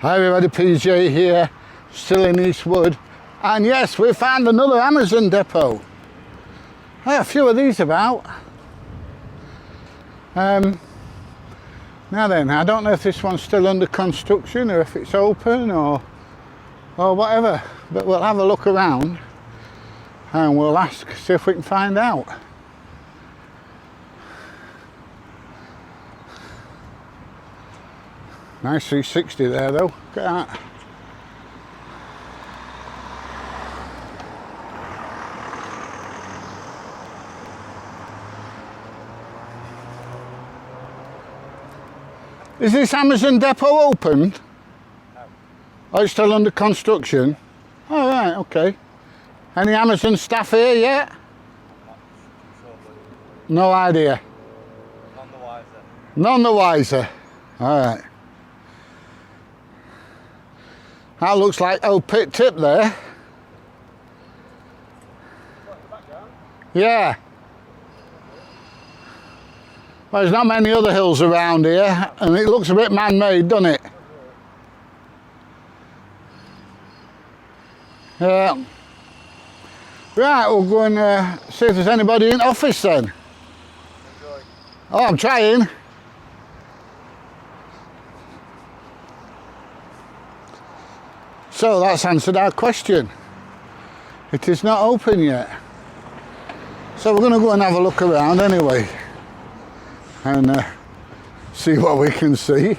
Hi everybody, PJ here, still in Eastwood, and yes, we found another Amazon depot. A few of these about. Now then, I don't know if this one's still under construction or if it's open or whatever, but we'll have a look around and we'll ask, see if we can find out. Nice 360 there though, look at that. Is this Amazon depot opened? No. Oh, it's still under construction? Oh right, okay. Any Amazon staff here yet? No idea. None the wiser. None the wiser. Alright. That looks like old pit tip there. Yeah. Well, there's not many other hills around here, and it looks a bit man-made, doesn't it? Yeah. Right, we'll go and see if there's anybody in office then. Enjoy. Oh, I'm trying. So that's answered our question. It is not open yet. So we're going to go and have a look around anyway. And see what we can see.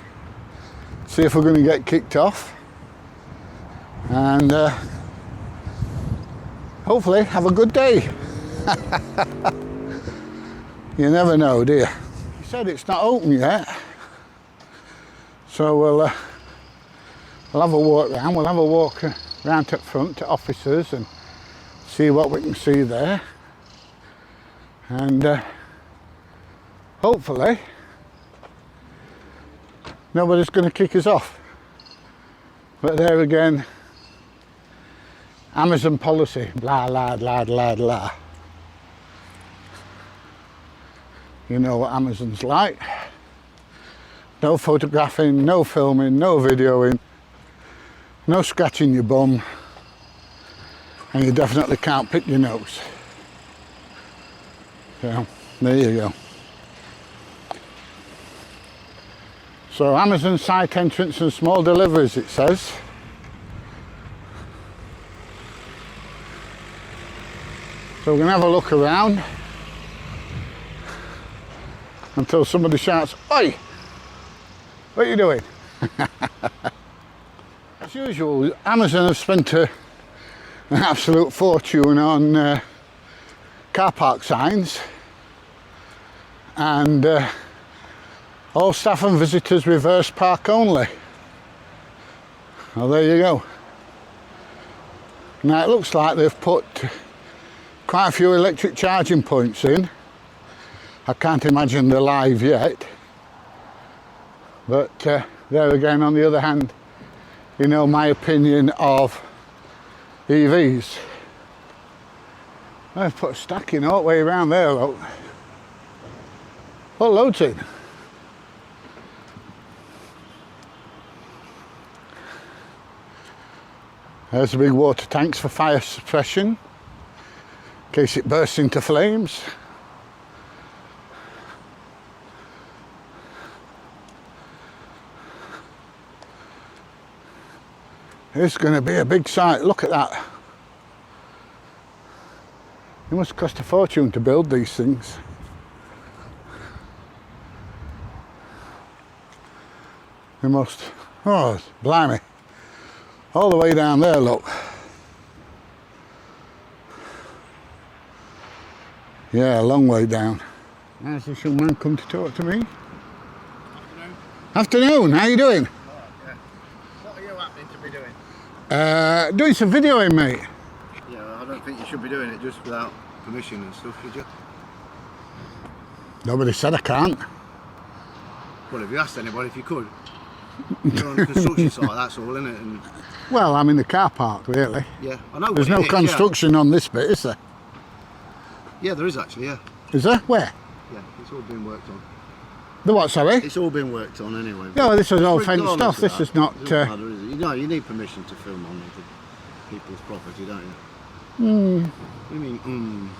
See if we're going to get kicked off. And hopefully have a good day. You never know, do you? He said it's not open yet. So we'll have a walk around. We'll have a walk around to the front to offices and see what we can see there. And hopefully nobody's going to kick us off. But there again, Amazon policy, blah, blah, blah, blah, blah. You know what Amazon's like. No photographing, no filming, no videoing, no scratching your bum, and you definitely can't pick your nose. So, there you go. So, Amazon site entrance and small deliveries, it says. So we're going to have a look around until somebody shouts, "Oi! What are you doing?" As usual, Amazon have spent an absolute fortune on car park signs, and all staff and visitors reverse park only. Well, there you go. Now it looks like they've put quite a few electric charging points in. I can't imagine they're live yet, but there again, on the other hand, you know my opinion of EVs. I've put a stacking all the way around there, look. What loads in? There's the big water tanks for fire suppression, in case it bursts into flames. It's going to be a big site, look at that. It must cost a fortune to build these things. It must. Oh, blimey. All the way down there, look. Yeah, a long way down. There's this young man come to talk to me. Afternoon. Afternoon, how you doing? Yeah. What are you happening to be doing? Doing some videoing, mate. Yeah, I don't think you should be doing it just without permission and stuff, should you? Nobody said I can't. Well, if you asked anybody if you could. You're on a construction site, that's all, isn't it? And Well, I'm in the car park, really. yeah, I know. There's no construction on this bit, is there? Yeah, there is actually, yeah. Is there? Where? Yeah, it's all being worked on. The what, sorry? It's all been worked on anyway. No, this is all fenced regardless off. of This that, is not. it doesn't matter, is it? You know, you need permission to film on other people's property, don't you? What do you mean,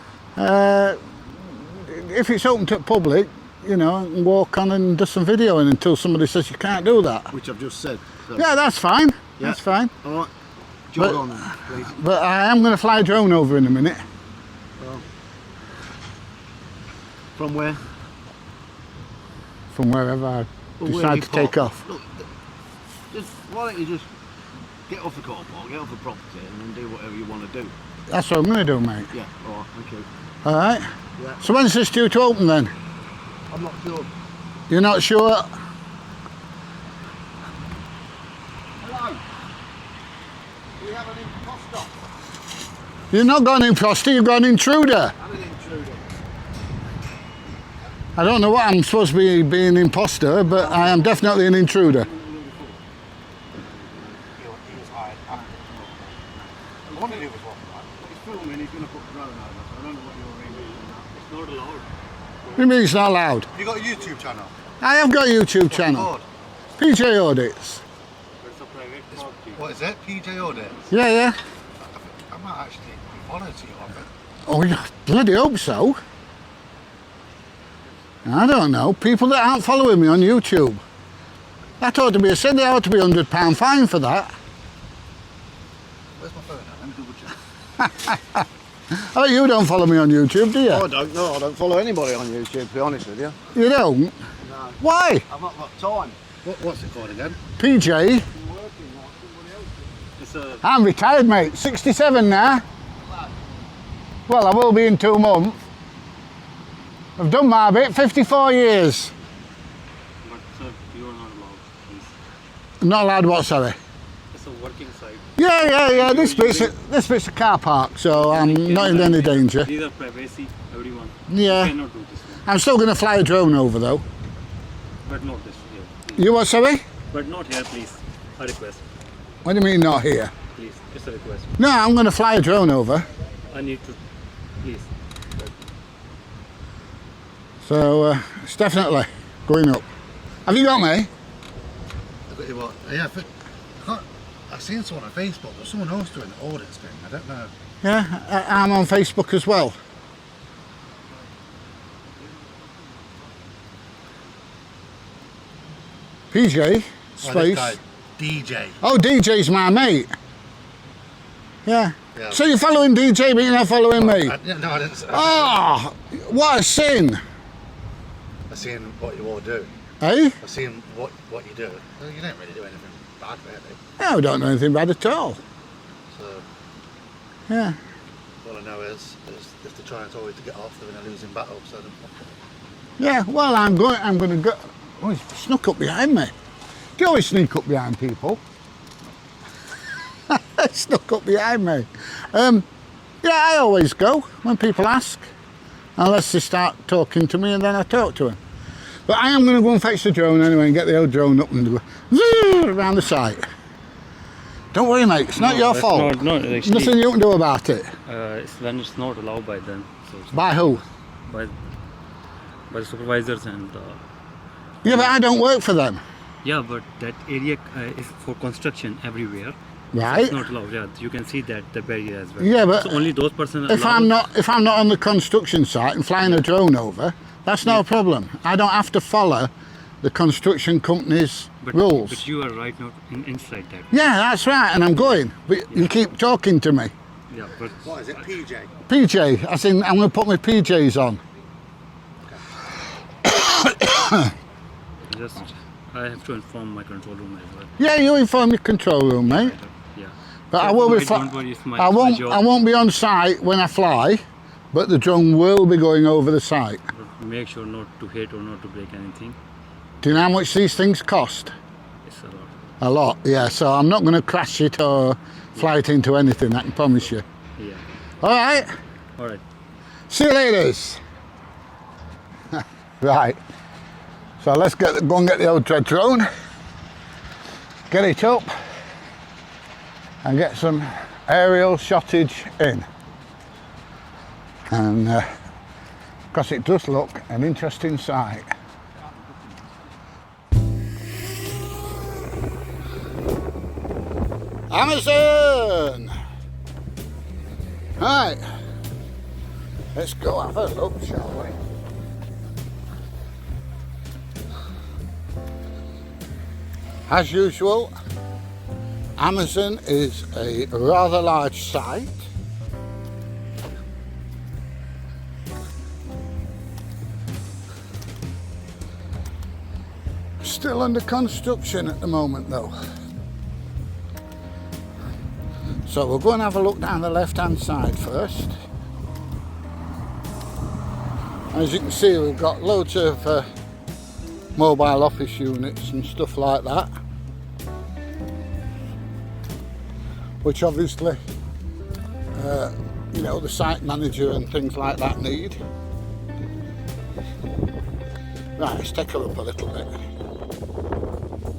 If it's open to the public, you know, I can walk on and do some videoing until somebody says you can't do that. Which I've just said. So. Yeah, that's fine. That's fine. All right. Jog on then, please. But I am going to fly a drone over in a minute. Well, from where? From wherever I Well, where decide you to take park. off. Look, why don't you just get off the car park, get off the property, and then do whatever you want to do? That's what I'm going to do, mate. Yeah. All right. Thank you. All right. Yeah. So when's this due to open then? I'm not sure. You're not sure? Hello. We have an imposter. You're not got an imposter, you've got an intruder. I'm an intruder. I don't know what I'm supposed to be being an imposter, but I am definitely an intruder. He was hired. I wonder if it was what. He's filming, he's going to put the drone over. I don't know what you're reading. It's not allowed. What do you mean it's not allowed? Have you got a YouTube channel? I have got a YouTube channel. Called? PJ Audits. It's a private property. What is it? PJ Audits? Yeah, yeah. I might actually follow to you on it. Oh, yeah, bloody hope so. I don't know. People that aren't following me on YouTube. That ought to be a sin. There ought to be £100 fine for that. Where's my phone now? Let me double check. Oh, you don't follow me on YouTube, do you? I don't know. I don't follow anybody on YouTube, to be honest with you. You don't? No. Why? I've not got time. What's it called again? PJ. I'm retired, mate. 67 now. Well, I will be in 2 months. I've done my bit, 54 years. But sir, you are not allowed, please. I'm not allowed what, sorry? It's a working site. Yeah. This bit's a car park, so I'm not in any danger. These are privacy, everyone. Yeah. You cannot do this one. I'm still going to fly a drone over, though. But not this here, please. You what, sorry? But not here, please. A request. What do you mean, not here? Please, it's a request. No, I'm going to fly a drone over. I need to, please. So, it's definitely going up. Have you got me? I've got you what? Yeah, I've seen someone on Facebook. There's someone else doing the audits thing. I don't know. Yeah, I'm on Facebook as well. PJ, space. DJ. Oh, DJ's my mate. Yeah. Yeah. So you're following DJ, but you're not following me? No, I didn't. Oh, what a sin. I've seen what you all do. Eh? I've seen what you do. Well, you don't really do anything bad, really. No, I don't know anything bad at all. So Yeah. all I know is if they're trying always to get off, they're in a losing battle. So Yeah, well, I'm going to go. Oh, he's snuck up behind me. Do you always sneak up behind people? Snuck up behind me. Yeah, I always go when people ask. Unless they start talking to me and then I talk to them. But I am going to go and fetch the drone anyway and get the old drone up and go around the site. Don't worry, mate. It's not your that's fault. not actually, Nothing you can do about it. it's when it's not allowed by them. So it's By who? by the supervisors and Yeah, but I don't work for them. yeah, but that area is for construction everywhere. Right? It's not allowed. Yeah, you can see that the barrier as well. Yeah, but so only those persons. if I'm not on the construction site and flying a drone over, that's no problem. I don't have to follow the construction company's rules. But you are right now inside that. Yeah, that's right, and I'm going. But you keep talking to me. Yeah, but what is it? PJ. PJ, I think I'm going to put my PJs on. just I have to inform my control room as well. Yeah, you inform your control room, mate. Yeah. But I will be. Don't worry, it's my I job. won't be on site when I fly, but the drone will be going over the site. But make sure not to hit or not to break anything. Do you know how much these things cost? It's a lot. A lot, yeah. So I'm not going to crash it or fly it into anything. I can promise you. Yeah. All right. All right. See you later. Right. So let's go and get the old drone, get it up, and get some aerial shottage in. And because it does look an interesting sight. Amazon! Right, let's go have a look, shall we? As usual, Amazon is a rather large site. Still under construction at the moment though. So we'll go and have a look down the left hand side first. As you can see, we've got loads of mobile office units and stuff like that, which obviously you know, the site manager and things like that need. Right, let's take a look a little bit.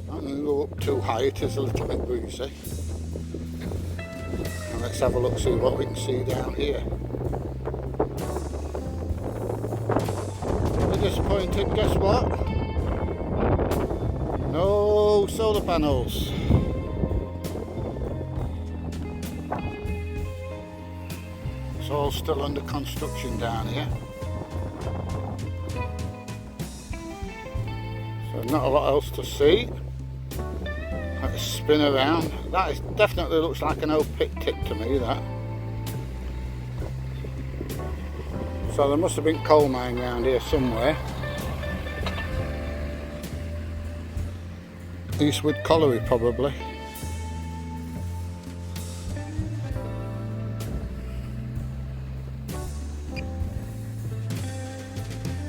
I'm going to go up too high, it is a little bit breezy. And let's have a look, see what we can see down here. We're disappointed, guess what? No solar panels. It's all still under construction down here. So not a lot else to see. Let's spin around. That is definitely looks like an old pit tip to me, that. So there must have been coal mine around here somewhere. Eastwood Colliery probably.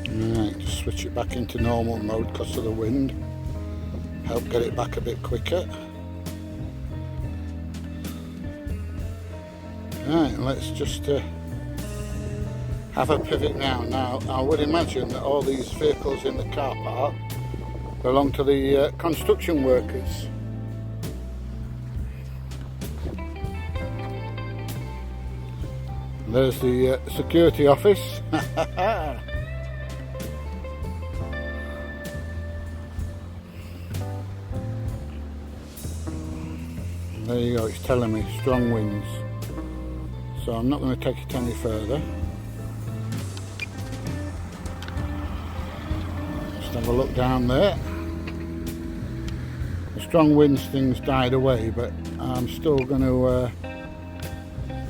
Right, just switch it back into normal mode because of the wind. Help get it back a bit quicker. Right, let's just have a pivot now. Now, I would imagine that all these vehicles in the car park belong to the construction workers. There's the security office. There you go, it's telling me strong winds. So I'm not going to take it any further. Just have a look down there. The strong winds things died away, but I'm still going to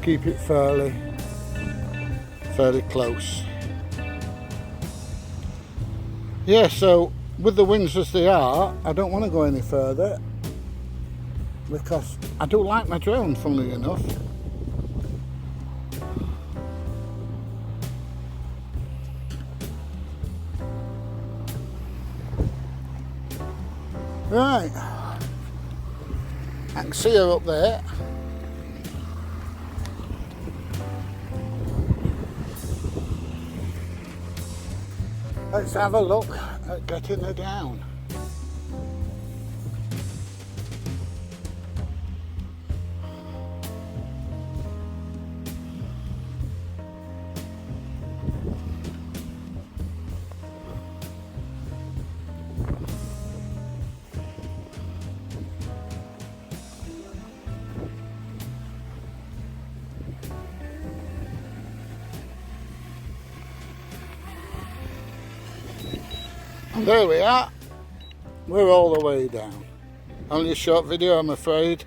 keep it fairly close. Yeah, so with the winds as they are, I don't want to go any further because I do like my drone, funnily enough. Right, I can see her up there. Let's have a look at getting her down. There we are, we're all the way down. Only a short video, I'm afraid.